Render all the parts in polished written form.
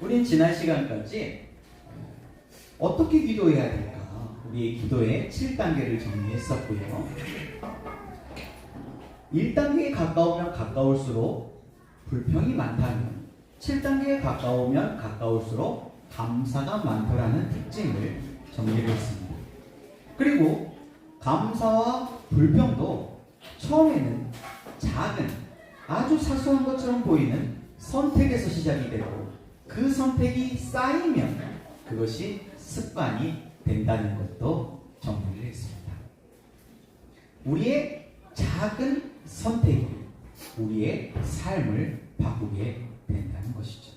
우린 지난 시간까지 어떻게 기도해야 될까? 우리의 기도의 7단계를 정리했었고요. 1단계에 가까우면 가까울수록 불평이 많다면 7단계에 가까우면 가까울수록 감사가 많더라는 특징을 정리를 했습니다. 그리고 감사와 불평도 처음에는 작은 아주 사소한 것처럼 보이는 선택에서 시작이 되고 그 선택이 쌓이면 그것이 습관이 된다는 것도 정리를 했습니다. 우리의 작은 선택이 우리의 삶을 바꾸게 된다는 것이죠.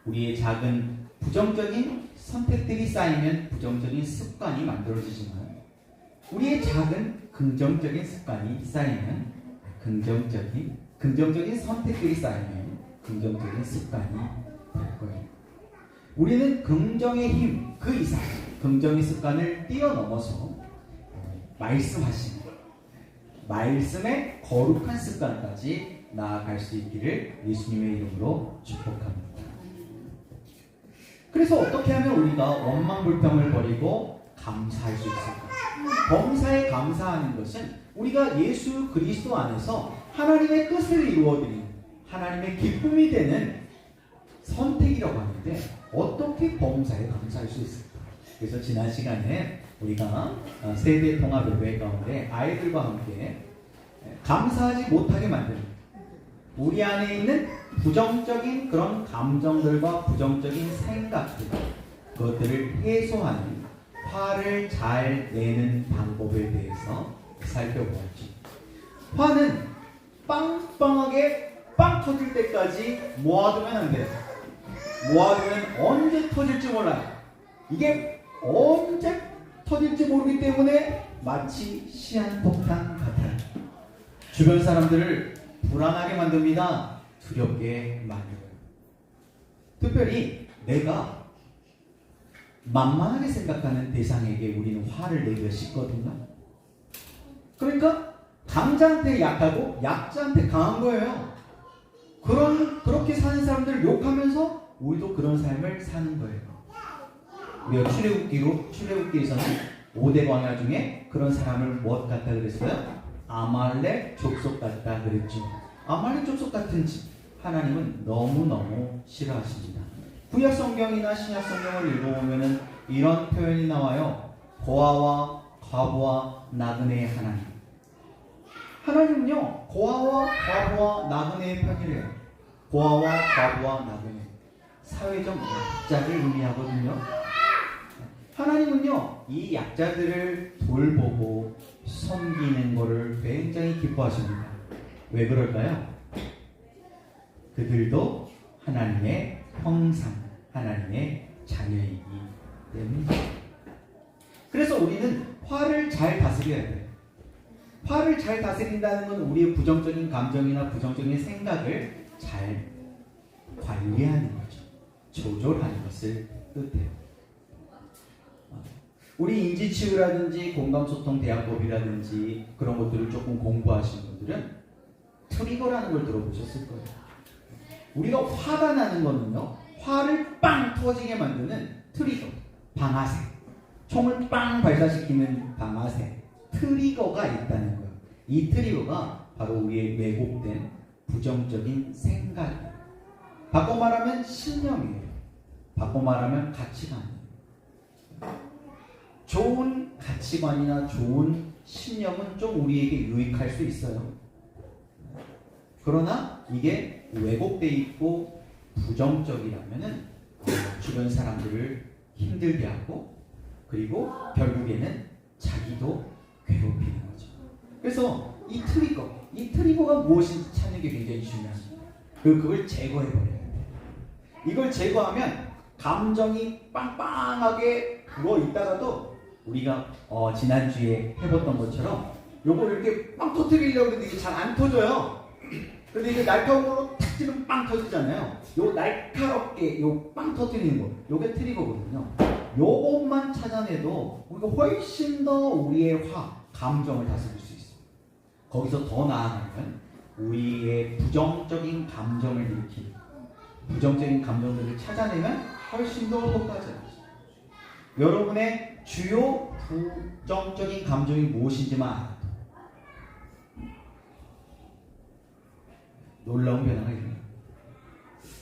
우리의 작은 부정적인 선택들이 쌓이면 부정적인 습관이 만들어지지만 우리의 작은 긍정적인 습관이 쌓이면 긍정적인 선택들이 쌓이면 긍정적인 습관이 될 거예요. 우리는 긍정의 힘 그 이상 긍정의 습관을 뛰어넘어서 말씀하신 말씀의 거룩한 습관까지 나아갈 수 있기를 예수님의 이름으로 축복합니다. 그래서 어떻게 하면 우리가 원망 불평을 버리고 감사할 수 있을까? 범사에 감사하는 것은 우리가 예수 그리스도 안에서 하나님의 뜻을 이루어드리는 하나님의 기쁨이 되는 선택이라고 하는데 어떻게 범사에 감사할 수 있을까? 그래서 지난 시간에 우리가 세대 통합 예배 가운데 아이들과 함께 감사하지 못하게 만드는 우리 안에 있는 부정적인 그런 감정들과 부정적인 생각들 그것들을 해소하는 화를 잘 내는 방법에 대해서 살펴보았죠. 화는 빵빵하게 빵 터질 때까지 모아두면 안 돼요. 모아두면 언제 터질지 몰라요. 이게 언제 터질지 모르기 때문에 마치 시한폭탄 같아요. 주변 사람들을 불안하게 만듭니다. 두렵게 만들어요. 특별히 내가 만만하게 생각하는 대상에게 우리는 화를 내기가 쉽거든요. 그러니까 강자한테 약하고 약자한테 강한 거예요. 그렇게 사는 사람들을 욕하면서 우리도 그런 삶을 사는 거예요. 우리가 출애굽기에서는 5대 광야 중에 그런 사람을 무엇 같다 그랬어요? 아말렉 족속 같다 그랬죠. 아말렉 족속 같은 집 하나님은 너무너무 싫어하십니다. 구약 성경이나 신약 성경을 읽어보면 이런 표현이 나와요. 고아와 과부와 나그네의 하나님. 하나님은요 고아와 과부와 나그네의 편이래요. 고아와 과부와 나그네 사회적 약자를 의미하거든요. 하나님은요 이 약자들을 돌보고 섬기는 것을 굉장히 기뻐하십니다. 왜 그럴까요? 그들도 하나님의 형상, 하나님의 자녀이기 때문입니다. 그래서 우리는 화를 잘 다스려야 돼요. 화를 잘 다스린다는 건 우리의 부정적인 감정이나 부정적인 생각을 잘 관리하는 거죠. 조절하는 것을 뜻해요. 우리 인지치유라든지 공감소통대화법이라든지 그런 것들을 조금 공부하신 분들은 트리거라는 걸 들어보셨을 거예요. 우리가 화가 나는 거는요, 화를 빵 터지게 만드는 트리거, 방아쇠, 총을 빵 발사시키는 방아쇠, 트리거가 있다는 거예요. 이 트리거가 바로 우리의 왜곡된 부정적인 생각이에요. 바꿔 말하면 신념이에요. 바꿔 말하면 가치관이에요. 좋은 가치관이나 좋은 신념은 좀 우리에게 유익할 수 있어요. 그러나 이게 왜곡되어 있고 부정적이라면은 주변 사람들을 힘들게 하고 그리고 결국에는 자기도 괴롭히는 거죠. 그래서 이 트리거가 무엇인지 찾는 게 굉장히 중요합니다. 그걸 제거해버려야 돼요. 이걸 제거하면 감정이 빵빵하게 그거 있다가도 우리가 지난주에 해봤던 것처럼 요걸 이렇게 빵 터뜨리려고 했는데 이게 잘 안 터져요. 근데 이게 날카로운 걸로 탁 치면 빵 터지잖아요. 요 날카롭게 요 빵 터뜨리는 거 요게 트리거거든요. 요것만 찾아내도 우리가 훨씬 더 우리의 감정을 다스릴 수 있어요. 거기서 더 나아가면 우리의 부정적인 감정을 일으키는 부정적인 감정들을 찾아내면 훨씬 더 높아져요. 여러분의 주요 부정적인 감정이 무엇인지만 알아도 놀라운 변화가 일어나요.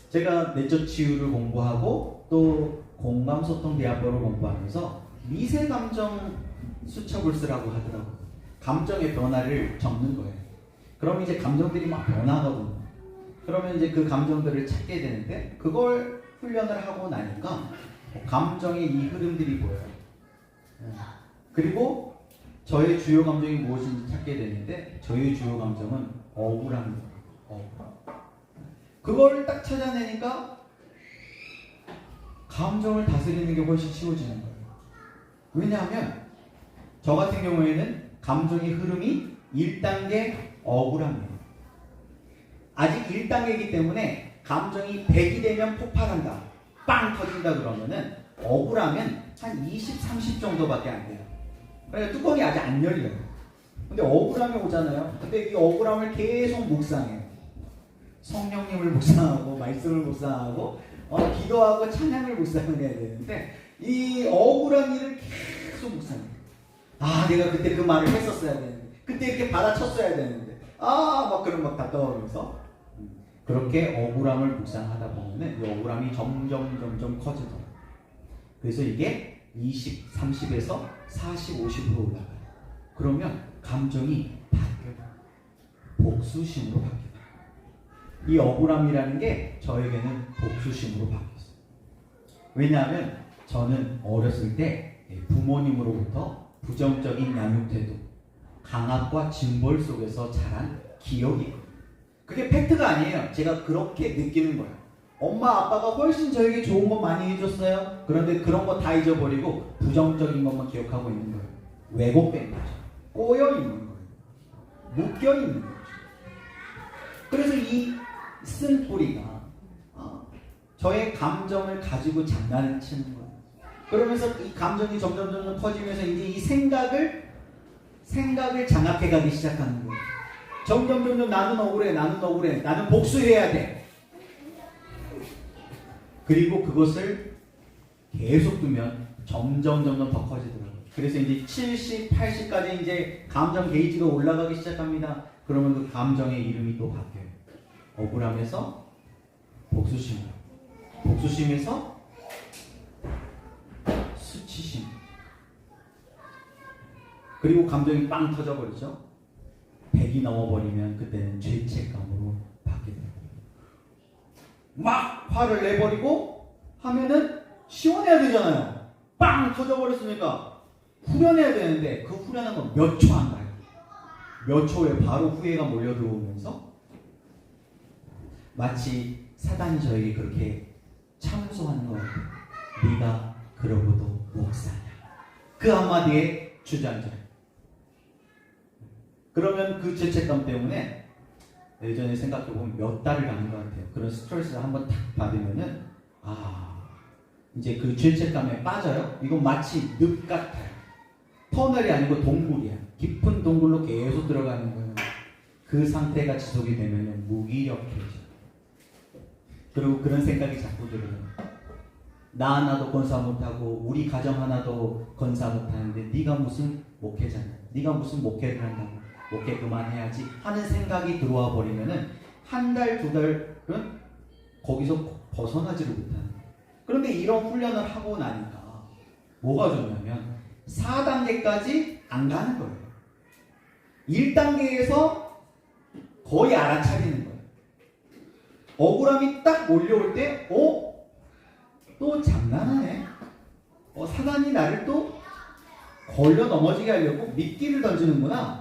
제가 내적 치유를 공부하고 또 공감소통대학교를 공부하면서 미세감정 수첩을 쓰라고 하더라고요. 감정의 변화를 적는 거예요. 그럼 이제 감정들이 막 변하거든요. 그러면 이제 그 감정들을 찾게 되는데 그걸 훈련을 하고 나니까 감정의 이 흐름들이 보여요. 그리고 저의 주요 감정이 무엇인지 찾게 되는데 저의 주요 감정은 억울함입니다. 그걸 딱 찾아내니까 감정을 다스리는 게 훨씬 쉬워지는 거예요. 왜냐하면 저 같은 경우에는 감정의 흐름이 1단계 억울함이에요. 아직 1단계이기 때문에 감정이 100이 되면 폭발한다. 빵 터진다 그러면은 억울하면 한 20, 30 정도밖에 안 돼요. 그러니까 뚜껑이 아직 안 열려요. 근데 억울함이 오잖아요. 근데 이 억울함을 계속 묵상해요. 성령님을 묵상하고 말씀을 묵상하고 기도하고 찬양을 묵상을 해야 되는데 이 억울한 일을 계속 묵상해요. 아, 내가 그때 그 말을 했었어야 되는데 그때 이렇게 받아쳤어야 되는데 막 그런 막 다 떠오르면서 그렇게 억울함을 묵상하다 보면은 이 억울함이 점점 커지더라고요. 그래서 이게 20, 30에서 40, 50으로 올라가요. 그러면 감정이 바뀌어요. 복수심으로 바뀌어요. 이 억울함이라는 게 저에게는 복수심으로 바뀌었어요. 왜냐하면 저는 어렸을 때 부모님으로부터 부정적인 양육태도, 강압과 징벌 속에서 자란 기억이 있거든요. 그게 팩트가 아니에요. 제가 그렇게 느끼는 거예요. 엄마 아빠가 훨씬 저에게 좋은 거 많이 해줬어요. 그런데 그런 거 다 잊어버리고 부정적인 것만 기억하고 있는 거예요. 왜곡된 거죠. 꼬여 있는 거예요. 묶여 있는 거죠. 그래서 이 쓴뿌리가 저의 감정을 가지고 장난을 치는 거예요. 그러면서 이 감정이 점점 커지면서 이제 이 생각을 장악해가기 시작하는 거예요. 점점 나는 억울해, 나는 복수해야 돼. 그리고 그것을 계속 두면 점점 더 커지더라고요. 그래서 이제 70, 80까지 이제 감정 게이지가 올라가기 시작합니다. 그러면 그 감정의 이름이 또 바뀌어요. 억울함에서 복수심으로, 복수심에서 수치심, 그리고 감정이 빵 터져버리죠. 100이 넘어버리면 그때는 죄책감으로 바뀌게 돼요. 막 화를 내버리고 하면은 시원해야 되잖아요. 빵 터져버렸으니까 후련해야 되는데 그 후련한 건 몇 초 안 가요. 몇 초에 바로 후회가 몰려 들어오면서 마치 사단이 저에게 그렇게 참소하는 것 같아요. 네가 그러고도 못 사냐. 그 한마디에 주저앉아요. 그러면 그 죄책감 때문에 예전에 생각해보면 몇 달을 가는 것 같아요. 그런 스트레스를 한번 탁 받으면은 이제 그 죄책감에 빠져요. 이건 마치 늪 같아요. 터널이 아니고 동굴이야. 깊은 동굴로 계속 들어가는 거예요. 그 상태가 지속이 되면 무기력해져. 그리고 그런 생각이 자꾸 들어요. 나 하나도 건사 못하고 우리 가정 하나도 건사 못하는데 네가 무슨 목회자냐. 네가 무슨 목회를 한다고. 목회 그만해야지 하는 생각이 들어와 버리면은 한 달, 두 달은 거기서 벗어나지를 못하는 거예요. 그런데 이런 훈련을 하고 나니까 뭐가 좋냐면 4단계까지 안 가는 거예요. 1단계에서 거의 알아차리는 거예요. 억울함이 딱 몰려올 때 또 장난하네. 사단이 나를 또 걸려 넘어지게 하려고 미끼를 던지는구나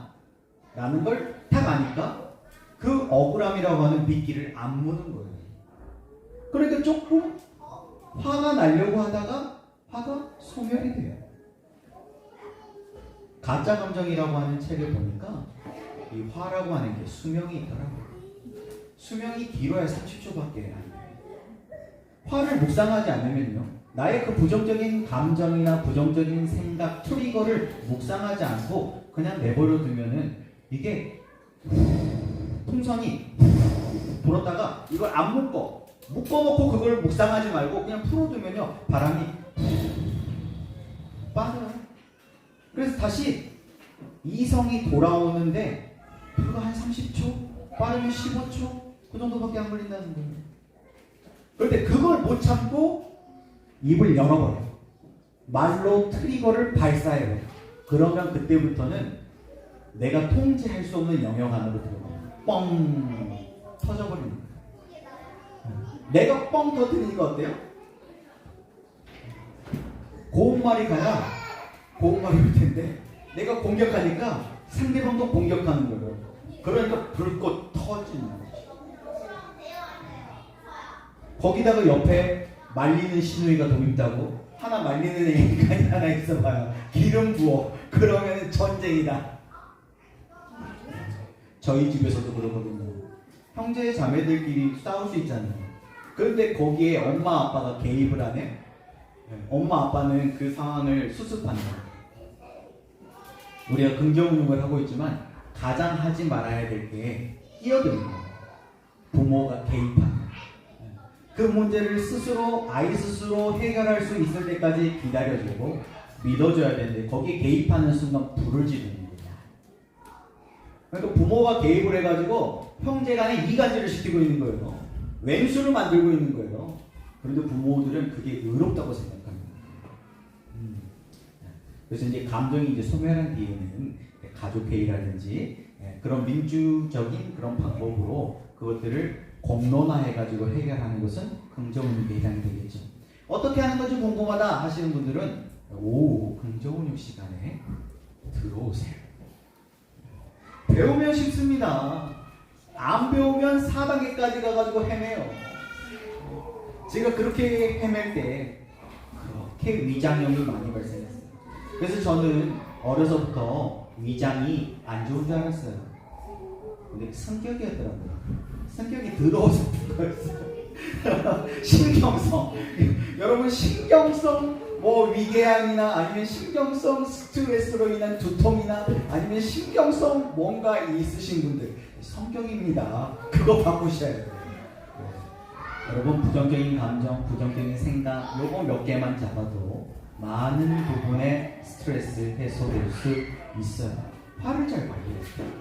라는 걸 딱 아니까 그 억울함이라고 하는 미끼를 안 무는 거예요. 그러니까 조금 화가 나려고 하다가 화가 소멸이 돼요. 가짜 감정이라고 하는 책을 보니까 이 화라고 하는 게 수명이 있더라고요. 수명이 길어야 30초밖에 안 돼요. 화를 묵상하지 않으면요, 나의 그 부정적인 감정이나 부정적인 생각, 트리거를 묵상하지 않고 그냥 내버려 두면은 이게 풍선이 불었다가 이걸 안 묶어 묶어놓고 그걸 묵상하지 말고 그냥 풀어두면요 바람이 빠져요. 그래서 다시 이성이 돌아오는데 불과 한 30초, 빠르면 15초 그 정도밖에 안 걸린다는 거예요. 그런데 그걸 못 참고 입을 열어버려요. 말로 트리거를 발사해요. 그러면 그때부터는 내가 통제할 수 없는 영역 안으로 들어가요. 뻥 터져버립니다. 내가 뻥 터뜨리는 거 어때요? 고운말이 가야 고운말이 올 텐데 내가 공격하니까 상대방도 공격하는 거예요. 그러니까 불꽃 터지는 거지. 거기다가 옆에 말리는 시누이가 도입다고 하나 말리는 인간이 하나 있어봐요. 기름 부어. 그러면 전쟁이다. 저희 집에서도 그러거든요. 형제 자매들끼리 싸울 수 있잖아요. 그런데 거기에 엄마 아빠가 개입을 하네. 엄마 아빠는 그 상황을 수습한다. 우리가 긍정운용을 하고 있지만 가장 하지 말아야 될 게 끼어드는 거예요. 부모가 개입하는. 그 문제를 스스로 아이 스스로 해결할 수 있을 때까지 기다려주고 믿어줘야 되는데 거기에 개입하는 순간 불을 지르는 거예요. 그러니까 부모가 개입을 해가지고 형제간에 이간질을 시키고 있는 거예요. 왼수를 만들고 있는 거예요. 그런데 부모들은 그게 의롭다고 생각합니다. 그래서 이제 감정이 이제 소멸한 뒤에는 가족회의라든지 그런 민주적인 그런 방법으로 그것들을 공론화해가지고 해결하는 것은 긍정운용에 해당이 되겠죠. 어떻게 하는 건지 궁금하다 하시는 분들은 오 긍정운용 시간에 들어오세요. 배우면 쉽습니다. 안 배우면 4단계까지 가가지고 헤매요. 제가 그렇게 헤맬 때 그렇게 위장염이 많이 발생했어요. 그래서 저는 어려서부터 위장이 안 좋은 줄 알았어요. 근데 성격이었더라고요. 성격이 더러워서 그거였어요. 신경성. 여러분 신경성 뭐 위궤양이나 아니면 신경성 스트레스로 인한 두통이나 아니면 신경성 뭔가 있으신 분들 성격입니다. 그거 바꾸셔야 돼요. 여러분 부정적인 감정, 부정적인 생각 요거 몇 개만 잡아도 많은 부분의 스트레스 해소될 수 있어요. 화를 잘 관리해요.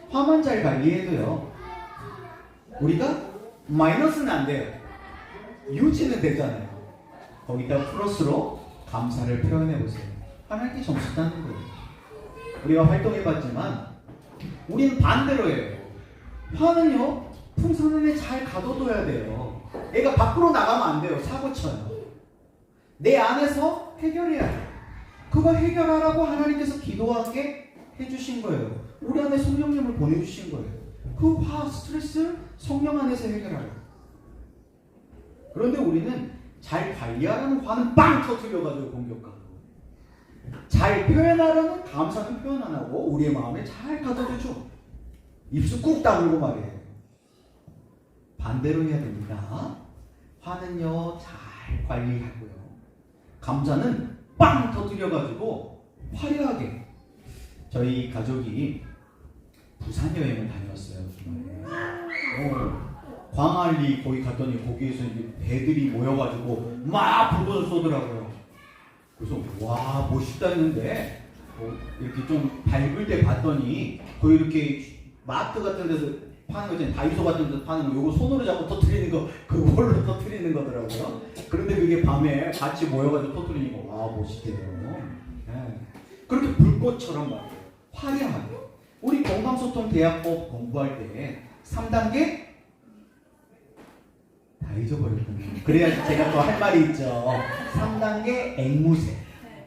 화만 잘 관리해도요 우리가 마이너스는 안 돼요. 유지는 되잖아요. 거기다 플러스로 감사를 표현해 보세요. 하나님께 점수 따는 거예요. 우리가 활동해봤지만 우리는 반대로 해요. 화는요 풍선 안에 잘 가둬둬야 돼요. 애가 밖으로 나가면 안 돼요. 사고 쳐요. 내 안에서 해결해야 돼요. 그거 해결하라고 하나님께서 기도하게 해주신 거예요. 우리 안에 성령님을 보내주신 거예요. 그 화, 스트레스 성령 안에서 해결하라고. 그런데 우리는 잘 관리하라는 화는 빵 터뜨려가지고 공격하고 잘 표현하라는 감사는 표현 안 하고 우리의 마음에 잘 가둬두죠. 입술 꾹 다물고 말이에요. 반대로 해야 됩니다. 화는요 잘 관리하고요. 감사는 빵 터뜨려가지고 화려하게. 저희 가족이 부산 여행을 다녀왔어요. 광안리 거기 갔더니 거기에서 이제 배들이 모여가지고 막 불꽃을 쏘더라고요. 그래서 와 멋있다 했는데 이렇게 좀 밝을 때 봤더니 거기 이렇게 마트 같은 데서 파는 거 있잖아요. 다이소 같은 데서 파는 거 요거 손으로 잡고 터뜨리는 거 그걸로 터뜨리는 거더라고요. 그런데 그게 밤에 같이 모여가지고 터뜨리니까 와 멋있대요. 네. 그렇게 불꽃처럼 말이에요. 화려하게. 우리 건강소통대학법 공부할 때 3단계 다 잊어버렸군요. 그래야 제가 또 할 말이 있죠. 3단계 앵무새.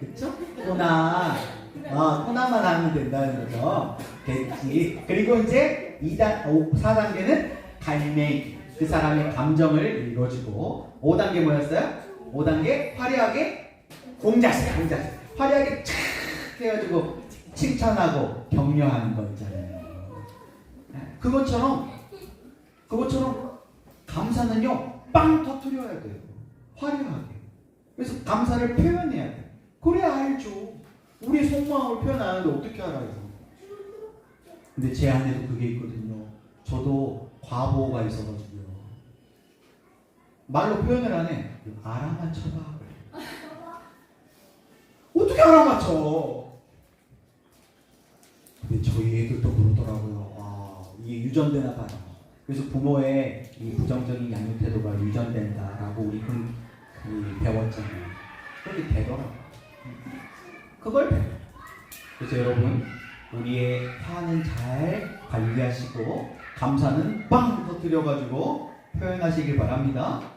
그쵸? 호나만 하면 된다는 거죠. 됐지. 그리고 이제 4단계는 갈매기. 그 사람의 감정을 읽어주고 5단계 뭐였어요? 5단계 화려하게 공자세. 화려하게 착 해가지고 칭찬하고 격려하는 거 있잖아요. 그것처럼 감사는요 빵 터뜨려야 돼요. 화려하게. 그래서 감사를 표현해야 돼요. 그래야 알죠. 우리 속마음을 표현 안 하는데 어떻게 알아요? 근데 제 안에도 그게 있거든요. 저도 과보가 있어가지고요. 말로 표현을 안 해. 알아맞혀봐. 어떻게 알아맞혀? 근데 저희 애들도 그러더라고요. 아, 이게 유전되나 봐요. 그래서 부모의 이 부정적인 양육 태도가 유전된다라고 우리 배웠잖아요. 그렇게 되더라고요. 그걸 배워요. 그래서 여러분, 우리의 화는 잘 관리하시고 감사는 빵 터뜨려가지고 표현하시길 바랍니다.